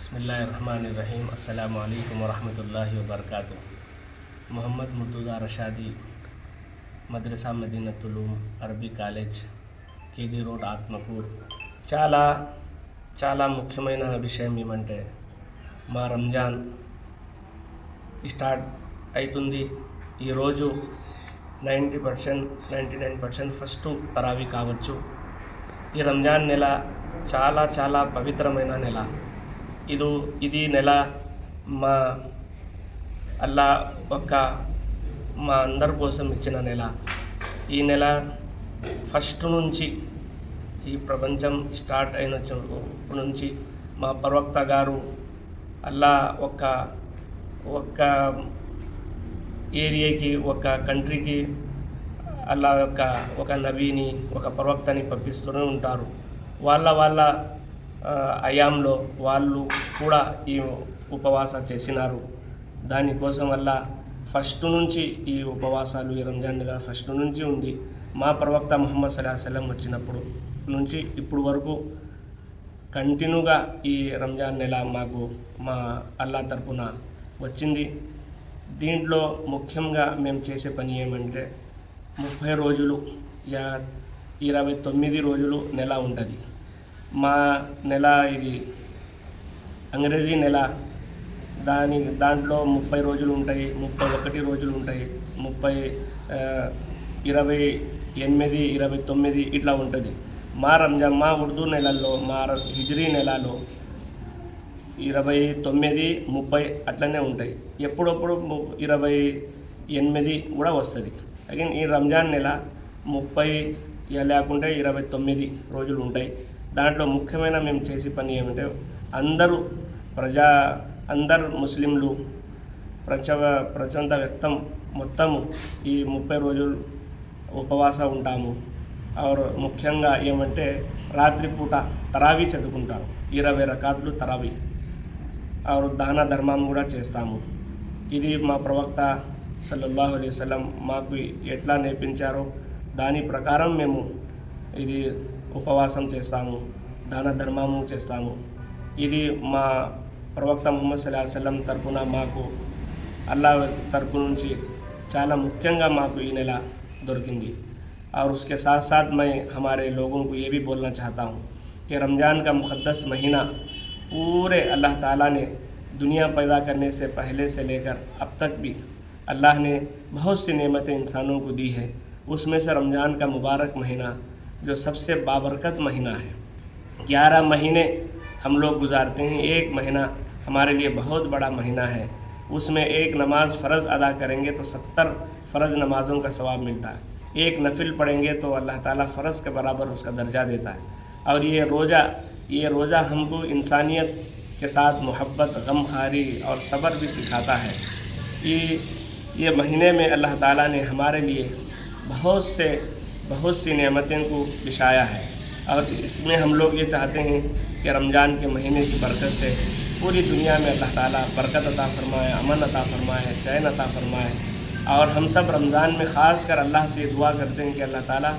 बिस्मिल्लाहिर्रहमानिर्रहीम। अस्सलामु अलैकुम वरहमतुल्लाहि वबरकातुह। Mohammed Murtaza Rashadi Madrasa Madinatul Uloom Arabi college, KG road, Atmakur. చాలా ముఖ్యమైన విషయం ఏమంటే, మా రంజాన్ స్టార్ట్ అవుతుంది. ఈరోజు 90%, 99% ఫస్ట్ తరావీ కావచ్చు. ఈ రంజాన్ నెల చాలా పవిత్రమైన నెల. ఇది నెల మా అల్లా మా అందరి కోసం ఇచ్చిన నెల. ఈ నెల ఫస్ట్ నుంచి, ఈ ప్రపంచం స్టార్ట్ అయిన నుంచి మా ప్రవక్త గారు అల్లా ఒక ఏరియాకి, ఒక కంట్రీకి అల్లా ఒక నబీని, ఒక ప్రవక్తని పంపిస్తూనే ఉంటారు. వాళ్ళ అయాంలో వాళ్ళు కూడా ఈ ఉపవాస చేసినారు. దానికోసం వల్ల ఫస్ట్ నుంచి ఈ ఉపవాసాలు, ఈ రంజాన్ నెల ఫస్ట్ నుంచి ఉంది. మా ప్రవక్త ముహమ్మద్ సల్లల్లాహు అలైహి వసల్లం వచ్చినప్పుడు నుంచి ఇప్పుడు వరకు కంటిన్యూగా ఈ రంజాన్ నెల మాకు మా అల్లా తరపున వచ్చింది. దీంట్లో ముఖ్యంగా మేము చేసే పని ఏమంటే, 30 రోజులు 29 రోజులు నెల ఉంటుంది. మా నెల ఇది అంగ్రేజీ నెల. దాంట్లో 30 రోజులు ఉంటాయి, 31 రోజులు ఉంటాయి, 28, 29 ఇట్లా ఉంటుంది. మా రంజాన్, మా ఉర్దూ నెలల్లో, మా హిజ్రీ నెలలో 29, 30 అట్లనే ఉంటాయి. ఎప్పుడప్పుడు 28 కూడా వస్తుంది. అగైన్ ఈ రంజాన్ నెల 30 లేకుంటే 29 రోజులు ఉంటాయి. దాంట్లో ముఖ్యమైన మేము చేసే పని ఏమంటే, అందరు ముస్లింలు ప్రపంచ వ్యక్తం మొత్తము ఈ 30 రోజులు ఉపవాస ఉంటాము. ముఖ్యంగా ఏమంటే, రాత్రిపూట తరావీ చదువుకుంటారు, 20 రకాతులు తరావీ. దాన ధర్మం కూడా చేస్తాము. ఇది మా ప్రవక్త సల్లల్లాహు అలైహి వసల్లం మాకు ఎట్లా నేర్పించారో దాని ప్రకారం మేము ఇది ఉపవాసం చేస్తాము, దాన ధర్మము చేస్తాము. ఇది మా ప్రవక్త ముహమ్మద్ సల్లల్లాహు అలైహి వసల్లం తరపున మాకు అల్లా తరపు నుంచి చాలా ముఖ్యంగా మాకు ఈ నెల దొరికింది. और उसके साथ साथ मैं हमारे लोगों को ये भी बोलना चाहता हूँ कि रमज़ान का मुक़द्दस महीना पूरे अल्लाह ताला ने दुनिया पैदा करने से पहले से लेकर अब तक भी अल्लाह ने बहुत सी नेमतें इंसानों को दी है. उसमें से रमज़ान का मुबारक महीना जो सबसे बाबरकत महीना है. 11 महीने हम लोग गुजारते हैं, एक महीना हमारे लिए बहुत बड़ा महीना है. उसमें एक नमाज फ़र्ज़ अदा करेंगे तो 70 फ़र्ज़ नमाज़ों का सवाब मिलता है. एक नफिल पढ़ेंगे तो अल्लाह ताला फ़र्ज़ के बराबर उसका दर्जा देता है. और ये रोज़ा हमको इंसानियत के साथ मोहब्बत, गमखारी और सब्र भी सिखाता है. ये महीने में अल्लाह ताला ने हमारे लिए बहुत सी नेमतें को बिछाया है. और इसमें हम लोग ये चाहते हैं कि रमज़ान के महीने की बरकत से पूरी दुनिया में अल्लाह ताला बरकत अता फरमाए, अमन अता फरमाए, चैन अता फरमाए. और हम सब रमज़ान में ख़ास कर अल्लाह से दुआ करते हैं कि अल्लाह ताला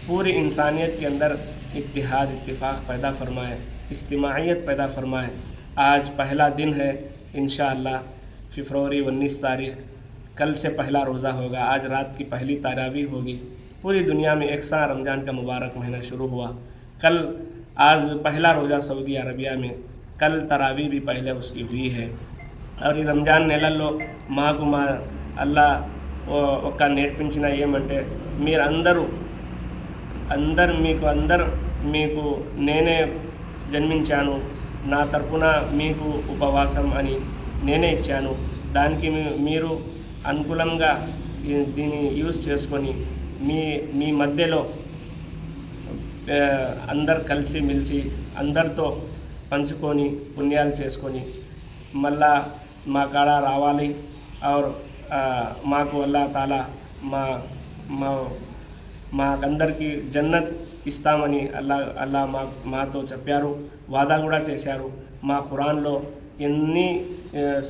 पूरी इंसानियत के अंदर इत्तिहाद, इत्तिफ़ाक़ पैदा फरमाए, इज्तिमाइयत पैदा फरमाए. आज पहला दिन है, इंशाअल्लाह फरवरी 19 तारीख़, कल से पहला रोज़ा होगा. आज रात की पहली तरावी होगी. पूरी दुनिया में एक साथ रमज़ान का मुबारक महीना शुरू हुआ. आज पहला रोज़ा सऊदी अरबिया में, कल तरावी भी पहले उसकी हुई है. और ఈ రంజాన్ నెలల్లో మాకు మా అల్లా ఒక నేర్పించిన ఏమంటే, మీరందరూ మీకు నేనే జన్మించాను, నా తరపున మీకు ఉపవాసం అని నేనే ఇచ్చాను. దానికి మీరు అనుకూలంగా దీన్ని యూజ్ చేసుకొని మీ మధ్యలో అందరు కలిసి మెలిసి అందరితో పంచుకొని పుణ్యాలు చేసుకొని మళ్ళా మా కాడ రావాలి. और మాకు అల్లాహ్ తాలా మాకందరికీ జన్నత్ ఇస్తామని అల్లా మాతో చెప్పారు, వాదా కూడా చేశారు. మా ఖురాన్లో ఎన్ని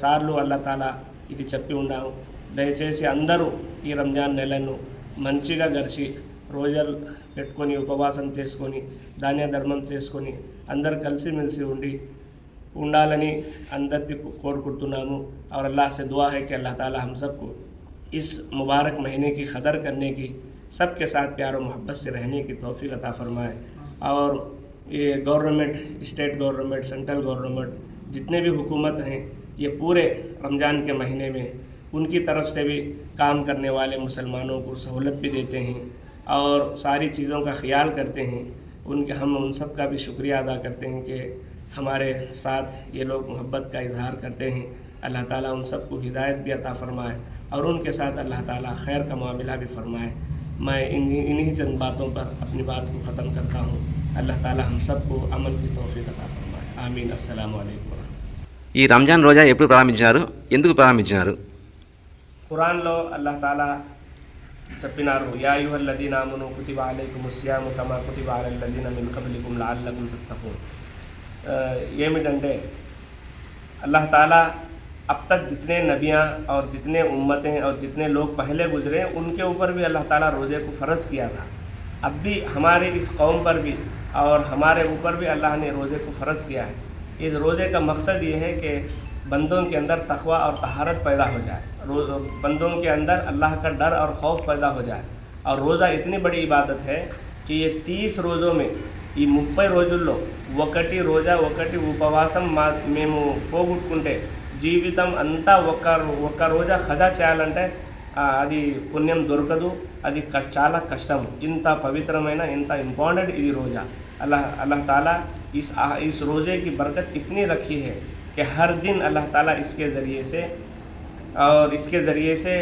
సార్లు అల్లాహ్ తాలా ఇది చెప్పి ఉన్నాము. దయచేసి అందరూ ఈ రంజాన్ నెలను మంచిగా గడిచి రోజులు పెట్టుకొని ఉపవాసం చేసుకొని ధాన్య ధర్మం చేసుకొని అందరు కలిసిమెలిసి ఉండి ఉండాలని అందరికీ కోరుకుంటున్నాము. और अल्लाह से दुआ है कि अल्लाह ताला हम सबको इस मुबारक महीने की कदर करने की, सबके साथ प्यार और मोहब्बत से रहने की तौफीक अता फरमाए। और ये government, state government, central government, जितने भी हुकूमत हैं, ये पूरे रमज़ान के महीने में उनकी तरफ से भी काम करने वाले मुसलमानों को सहूलत भी देते हैं और सारी चीज़ों का ख्याल करते हैं। हम उन सब का भी शुक्रिया अदा करते हैं कि हमारे साथ ये लोग मोहब्बत का इजहार करते हैं। अल्लाह ताला उन सबको हिदायत भी अता फ़रमाए और उनके साथ अल्लाह ताला खैर का मामला भी फ़रमाए। मैं इन्हीं चंद बातों पर अपनी बात को ख़त्म करता हूँ। अल्लाह ताला हम सबको अमल की तौफीक अता फ़रमाए। आमीन। अस्सलामु अलैकुम। ఈ రంజాన్ రోజా ఎప్పుడు ప్రారంభించినారు, ఎందుకు ప్రారంభించినారు? ఖురాన్లో అల్లాహ్ తాలా చెప్పినారు, యా అయ్యుహల్లదీన ఆమనూ కుతిబ అలైకుముస్ సియాము కమా కుతిబ అలల్లదీన మిన్ కబ్లికుం లఅల్లకుం తత్తఖూన్। ఏమిటంటే अल्लाह ताला अब तक जितने नबियाँ और जितने उम्मतें और जितने लोग पहले गुजरे उनके ऊपर भी अल्लाह ताला रोज़े को फ़र्ज़ किया था। अब भी हमारे इस कौम पर भी और हमारे ऊपर भी अल्लाह ने रोज़े को फ़र्ज़ किया है। इस रोज़े का मकसद ये है कि बंदों के अंदर तक़वा और तहारत पैदा हो जाए, बंदों के अंदर अल्लाह का डर और खौफ पैदा हो जाए। और रोज़ा इतनी बड़ी इबादत है कि ये 30 रोज़ों में ఈ 30 రోజుల్లో ఒకటి రోజా ఒకటి ఉపవాసం మేము పోగొట్టుకుంటే జీవితం అంతా ఒక్క రోజా ఖజా చేయాలంటే అది పుణ్యం దొరకదు, అది చాలా కష్టం। ఇంత పవిత్రమైన, ఇంత ఇంపార్టెంట్ ఇది రోజా। अल्लाह ताला इस रोज़े की बरकत इतनी रखी है कि हर दिन अल्लाह ताला इसके ज़रिए से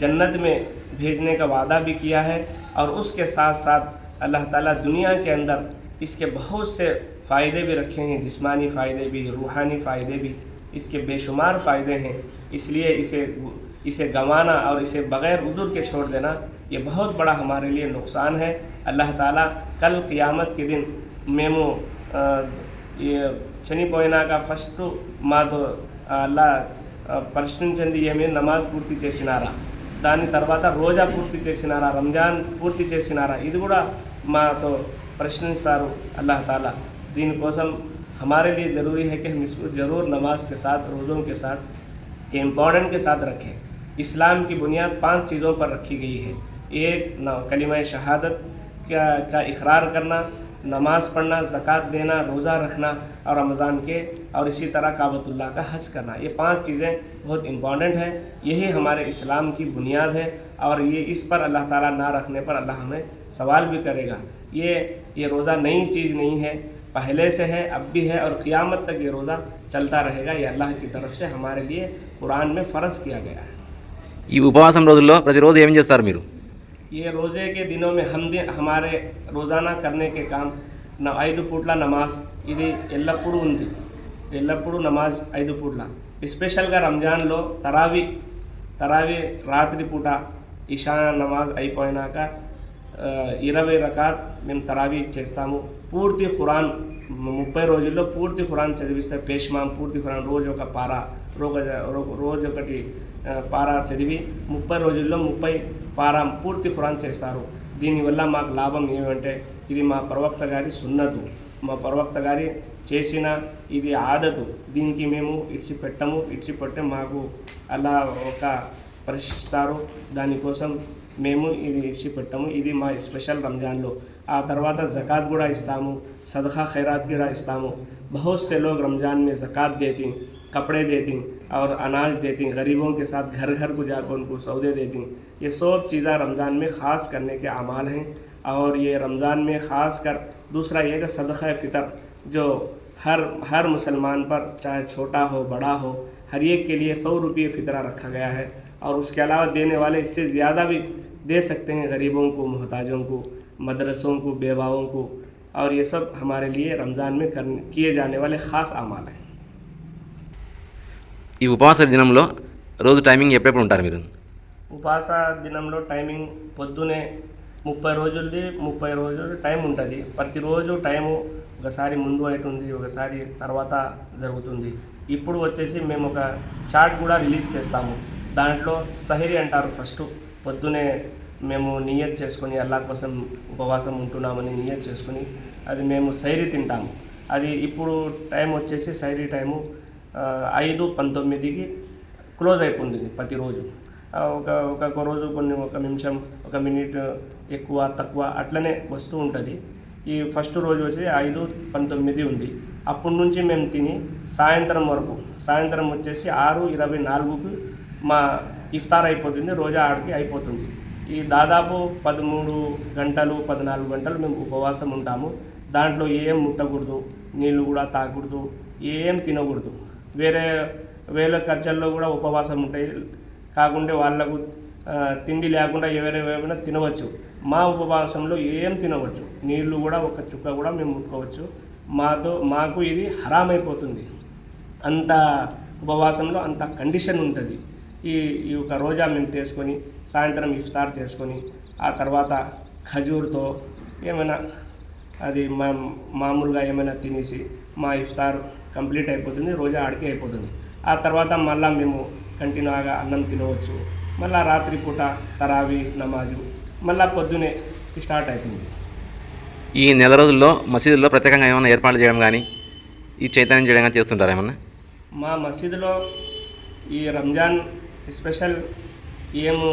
जन्नत में भेजने का वादा भी किया है। और उसके साथ साथ अल्लाह ताला दुनिया के अंदर इसके बहुत से फ़ायदे भी रखे हैं, जिस्मानी फ़ायदे भी, रूहानी फ़ायदे भी, इसके बेशुमार फ़ायदे हैं। इसलिए इसे गंवाना और इसे बग़ैर उज़ुर के छोड़ देना ये बहुत बड़ा हमारे लिए नुकसान है। अल्लाह ताला कल क़ियामत के दिन మేము చనిపోయినాక ఫస్ట్ మాతో అల్లా ప్రశ్నించింది ఏమి, నమాజ్ పూర్తి చేసినారా, దాని తర్వాత రోజా పూర్తి చేసినారా, రంజాన్ పూర్తి చేసినారా, ఇది కూడా మాతో प्रश्निस्तारू अल्लाह ताला। दीन कोसम हमारे लिए ज़रूरी है कि हम इसको ज़रूर नमाज के साथ, रोज़ों के साथ, इम्पोर्टेंट के साथ रखें। इस्लाम की बुनियाद 5 चीज़ों पर रखी गई है। एक कलिमा शहादत का इकरार करना, नमाज पढ़ना, ज़कात देना, रोज़ा रखना और रमज़ान के, और इसी तरह काबतुल्लाह का हज करना। ये 5 चीज़ें बहुत इम्पॉर्टेंट हैं। यही हमारे इस्लाम की बुनियाद है और ये इस पर अल्लाह ताला ना रखने पर अल्लाह हमें सवाल भी करेगा। ये रोज़ा नई चीज़ नहीं है, पहले से है, अब भी है और क़ियामत तक ये रोज़ा चलता रहेगा। ये अल्लाह की तरफ से हमारे लिए कुरान में फ़र्ज़ किया गया है। ఈ ఉపవాసం రోజుల్లో ప్రతిరోజు ఏం చేస్తారు మీరు? ये रोज़े के दिनों में हमारे रोज़ाना करने के काम 5 పూట్ల నమాజ్, ఇది ఎల్లప్పుడూ ఉంది। ఎల్లప్పుడూ నమాజ్ 5 పూట్ల। స్పెషల్గా రంజాన్లో తరావీ రాత్రి పూట ఇషా నమాజ్ అయిపోయినాక 20 రకాత్ మేము తరావీ చేస్తాము। పూర్తి ఖురాన్ 30 రోజుల్లో పూర్తి ఖురాన్ చదివిస్తే పేష్మాం పూర్తి ఖురాన్ రోజు ఒక పారా, రోజు ఒకటి పారా చదివి 30 రోజుల్లో 30 పారా పూర్తి ఖురాన్ చేస్తారు। దీనివల్ల మాకు లాభం ఏమంటే ఇది మా ప్రవక్త గారి సున్నతు, మా ప్రవక్త గారి చేసిన ఇది ఆదతు। దీనికి మేము ఇడిచిపెట్టే మాకు అలా ఒక పరిశిస్తారు, దానికోసం మేము ఇది ఇడిచిపెట్టము। ఇది మా స్పెషల్ రంజాన్లో। ఆ తర్వాత జకాత్ కూడా ఇస్తాము, సదకా ఖైరాత్ కూడా ఇస్తాము। बहुत से लोग रमज़ान में ज़कात देती, कपड़े देती और अनाज देती, गरीबों के साथ घर घर को जाकर उनको सौदे देती। ये सब चीज़ें रमज़ान में ख़ास करने के अमाल हैं। और ये रमज़ान में ख़ास कर दूसरा ये कि सदक़ा फ़ितर जो हर मुसलमान पर, चाहे छोटा हो बड़ा हो, हर एक के लिए 100 रुपये फ़ितरा रखा गया है। और उसके अलावा देने वाले इससे ज़्यादा भी दे सकते हैं, गरीबों को, मोहताजों को, मदरसों को, बेवाओं को। और ये सब हमारे लिए रमज़ान में किए जाने वाले ख़ास अमाल हैं। ఈ ఉపవాస దినంలో రోజు టైమింగ్ ఎప్పుడెప్పుడు ఉంటారు మీరు? ఉపవాస దినంలో టైమింగ్ పొద్దునే 30 రోజులు టైం ఉంటుంది। ప్రతిరోజు టైము ఒకసారి ముందు అవుతుంది, ఒకసారి తర్వాత జరుగుతుంది। ఇప్పుడు వచ్చేసి మేము ఒక చార్ట్ కూడా రిలీజ్ చేస్తాము। దాంట్లో సహరీ అంటారు, ఫస్ట్ పొద్దునే మేము నియత్ చేసుకొని అల్లాహ్ కోసం ఉపవాసం ఉంటున్నామని నియత్ చేసుకొని అది మేము సైరీ తింటాము। అది ఇప్పుడు టైం వచ్చేసి సైరీ టైము 5:19కి క్లోజ్ అయిపోతుంది ప్రతిరోజు. ఒక రోజు ఒక నిమిషం, ఒక మినిట్ ఎక్కువ తక్కువ అట్లనే వస్తూ ఉంటుంది. ఈ ఫస్ట్ రోజు వచ్చి 5:19 ఉంది. అప్పటి నుంచి మేము తిని సాయంత్రం వరకు, సాయంత్రం వచ్చేసి 6:24కి మా ఇఫ్తార్ అయిపోతుంది, రోజా ఆడికి అయిపోతుంది. ఈ దాదాపు 13 గంటలు 14 గంటలు మేము ఉపవాసం ఉంటాము. దాంట్లో ఏం ముట్టకూడదు, నీళ్ళు కూడా తాగకూడదు, ఏం తినకూడదు. వేరే ఖర్చుల్లో కూడా ఉపవాసం ఉంటాయి, కాకుండా వాళ్ళకు తిండి లేకుండా ఏమైనా తినవచ్చు. మా ఉపవాసంలో ఏం తినవచ్చు, నీళ్లు కూడా ఒక చుక్క కూడా మేము ముట్టుకోవచ్చు. మాకు ఇది హరామ్ అయిపోతుంది. అంత ఉపవాసంలో అంత కండిషన్ ఉంటుంది. ఈ ఒక రోజా మేము తీసుకొని సాయంత్రం ఇఫ్తార్ చేసుకొని ఆ తర్వాత ఖజూర్తో ఏమైనా అది మామూలుగా ఏమైనా తినేసి మా ఇఫ్తార్ కంప్లీట్ అయిపోతుంది, రోజా ఆడికి అయిపోతుంది. ఆ తర్వాత మళ్ళీ మేము కంటిన్యూగా అన్నం తినవచ్చు. మళ్ళీ రాత్రిపూట తరావీ నమాజు మళ్ళీ పొద్దునే స్టార్ట్ అవుతుంది. ఈ నెల రోజుల్లో మసీదుల్లో ప్రత్యేకంగా ఏమైనా ఏర్పాట్లు చేయడం కానీ ఈ చైతన్యం చేయడం కానీ చేస్తుంటారా ఏమన్నా? మా మసీదులో ఈ రంజాన్ స్పెషల్ ఏమో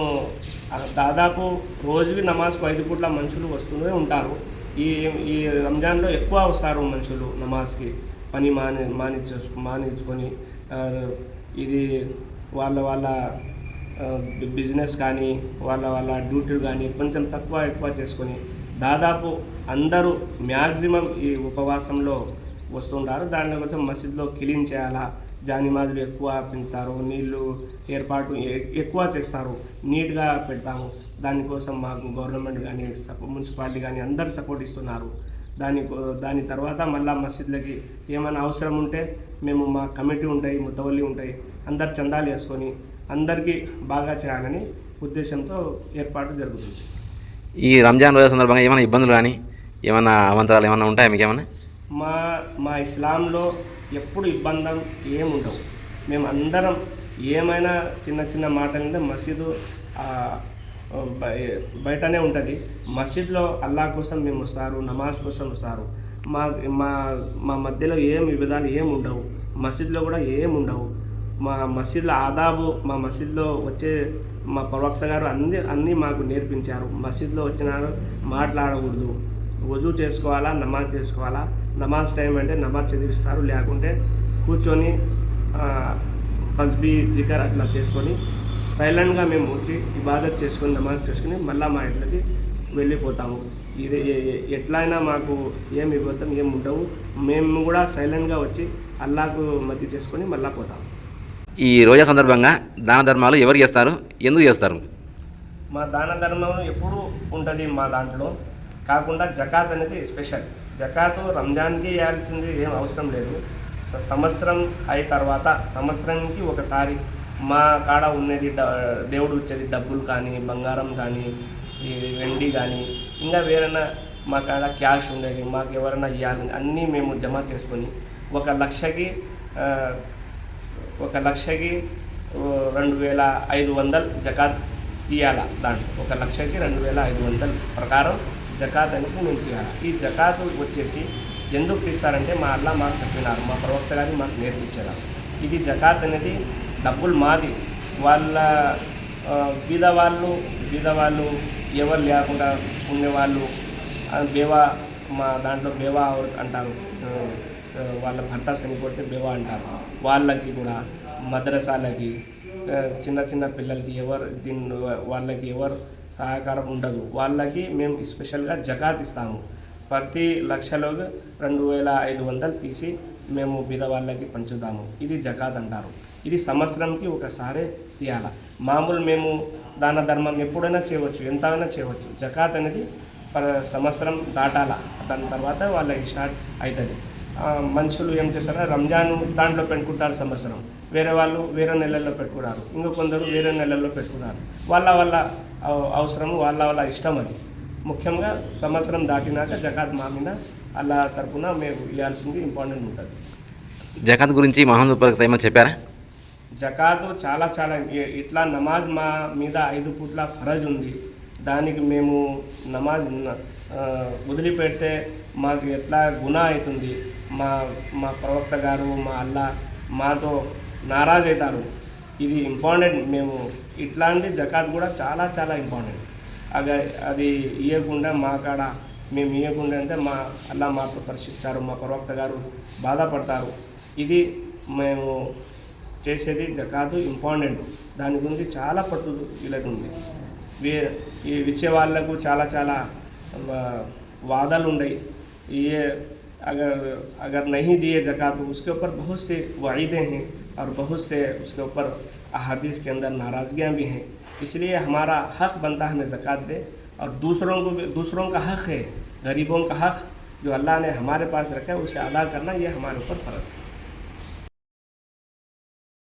దాదాపు రోజుకి నమాజ్కు 5 పూట్ల మనుషులు వస్తూనే ఉంటారు. ఈ రంజాన్లో ఎక్కువ వస్తారు మనుషులు నమాజ్కి. పని మానించుకొని ఇది వాళ్ళ బిజినెస్ కానీ వాళ్ళ డ్యూటీలు కానీ కొంచెం ఎక్కువ చేసుకొని దాదాపు అందరూ మ్యాక్సిమం ఈ ఉపవాసంలో వస్తుంటారు. దాంట్లో కొంచెం మసీద్లో క్లీన్ చేయాలా, జానిమాజులు ఎక్కువ పెంచుతారు, నీళ్ళు ఏర్పాటు ఎక్కువ చేస్తారు, నీట్గా పెడతాము. దానికోసం మాకు గవర్నమెంట్ కానీ మున్సిపాలిటీ కానీ అందరు సపోర్ట్ ఇస్తున్నారు. దాని తర్వాత మళ్ళీ మసీద్లకి ఏమైనా అవసరం ఉంటే మేము మా కమిటీ ఉంటాయి, ముతవల్లి ఉంటాయి, అందరు చందాలు వేసుకొని అందరికీ బాగా చేయాలని ఉద్దేశంతో ఏర్పాటు జరుగుతుంది. ఈ రంజాన్ రోజు సందర్భంగా ఏమైనా ఇబ్బందులు కానీ ఏమైనా అవంతరాలు ఏమైనా ఉంటాయా మీకు ఏమైనా? మా ఇస్లాంలో ఎప్పుడు ఇబ్బంది ఏముండవు. మేము అందరం ఏమైనా చిన్న మాటలంటే మసీదు బయటనే ఉంటుంది. మసీద్లో అల్లా కోసం మేము వస్తారు, నమాజ్ కోసం వస్తారు. మా మధ్యలో ఏం విధాలు ఏమి ఉండవు, మసీద్లో కూడా ఏమి ఉండవు. మా మసీద్లో ఆదాబు, మా మసీద్లో వచ్చే మా ప్రవక్త గారు అన్నీ మాకు నేర్పించారు. మసీద్లో వచ్చినారు మాట్లాడకూడదు, వజూ చేసుకోవాలా, నమాజ్ చేసుకోవాలా. నమాజ్ టైం అంటే నమాజ్ చదివిస్తారు, లేకుంటే కూర్చొని తస్బీ జికర్ అట్లా చేసుకొని సైలెంట్గా మేము వచ్చి ఇబాదత్ చేసుకొని నమాజ్ చేసుకొని మళ్ళీ మా ఇంట్లోకి వెళ్ళిపోతాము. ఇది ఎట్లయినా మాకు ఏం ఇబ్బంది ఏం ఉండవు. మేము కూడా సైలెంట్గా వచ్చి అల్లాకు మద్దతు చేసుకొని మళ్ళీ పోతాము. ఈ రోజా సందర్భంగా దాన ధర్మాలు ఎవరు చేస్తారు, ఎందుకు చేస్తారు? మా దాన ధర్మం ఎప్పుడు ఉంటుంది మా దాంట్లో. కాకుండా జకాత్ అనేది స్పెషల్. జకాతు రంజాన్కి వేయాల్సింది ఏం అవసరం లేదు. సంవత్సరం అయిన తర్వాత సంవత్సరానికి ఒకసారి మా కాడ ఉన్నది దేవుడు వచ్చేది డబ్బులు కానీ, బంగారం కానీ, ఈ వెండి కానీ, ఇంకా వేరైనా మా కాడ క్యాష్ ఉండేది, మాకు ఎవరైనా ఇవ్వాలి అన్నీ మేము జమ చేసుకొని 1,00,000కి 2,500 జకాత్ తీయాలి. దాంట్లో 1,00,000కి 2,500 ప్రకారం జకాత్ అనేది మేము తీయాలి. ఈ జకాత్ వచ్చేసి ఎందుకు తీస్తారంటే మా అల్లా మాకు చెప్పినారు, మా ప్రవక్త గారి మాకు నేర్పించారు. ఇది జకాత్ అనేది డబ్బులు మాది. వాళ్ళ బీదవాళ్ళు ఎవరు లేకుండా ఉండేవాళ్ళు బేవా, మా దాంట్లో బేవా అంటారు, వాళ్ళ భర్త చనిపోతే బేవా అంటారు. వాళ్ళకి కూడా మద్రసాలకి చిన్న పిల్లలకి వాళ్ళకి ఎవరు సహకారం ఉండదు, వాళ్ళకి మేము స్పెషల్గా జకాత్ ఇస్తాము. ప్రతి 1,00,000లో 2,500 తీసి మేము బీదవాళ్ళకి పంచుతాము. ఇది జకాత్ అంటారు. ఇది సంవత్సరంకి ఒకసారి తీయాలి. మామూలు మేము దాన ధర్మం ఎప్పుడైనా చేయవచ్చు, ఎంతైనా చేయవచ్చు. జకాత్ అనేది సంవత్సరం దాటాల, దాని తర్వాత వాళ్ళకి స్టార్ట్ అవుతుంది. మనుషులు ఏం చేస్తారంటే రంజాన్ దాంట్లో పెట్టుకుంటారు సంవత్సరం, వేరే వాళ్ళు వేరే నెలల్లో పెట్టుకున్నారు, ఇంకా కొందరు వేరే నెలల్లో పెట్టుకున్నారు. వాళ్ళ అవసరం, వాళ్ళ ఇష్టం. అది ముఖ్యంగా సంవత్సరం దాటినాక జకాత్ మా మీద అల్లా తరపున మేము ఇవ్వాల్సింది ఇంపార్టెంట్ ఉంటుంది. జకాత్ గురించి మహమ్మద్ ప్రవక్త ఏమైనా చెప్పారా? జకాతు చాలా ఇట్లా నమాజ్ మా మీద 5 పూట్ల ఫరజ్ ఉంది. దానికి మేము నమాజ్ వదిలిపెడితే మాకు ఎట్లా గునాహ్ అవుతుంది, మా మా ప్రవక్త గారు మా అల్లా మాతో నారాజ్ అవుతారు. ఇది ఇంపార్టెంట్. మేము ఇట్లాంటి జకాత్ కూడా చాలా చాలా ఇంపార్టెంట్. అది ఇవ్వకుండా మా కాడ మేము ఇవ్వకుండా అంటే మా అల్లా మాతో పరీక్షిస్తారు, మా ప్రవక్త గారు బాధపడతారు. ఇది మేము చేసేది జకాతు ఇంపార్టెంట్. దాని గురించి చాలా వీళ్ళకి ఉంది. ఈ ఇచ్చే వాళ్ళకు చాలా చాలా వాదాలు ఉన్నాయి. ये अगर नहीं दिए ज़कात तो उसके ऊपर बहुत से वाइदे हैं और बहुत से उसके ऊपर अहादीस के अंदर नाराज़गियाँ भी हैं। इसलिए हमारा हक़ बनता है हमें ज़कात दे, और दूसरों का हक़ है, गरीबों का हक़ जो अल्लाह ने हमारे पास रखा है उसे अदा करना ये हमारे ऊपर फ़र्ज़ है।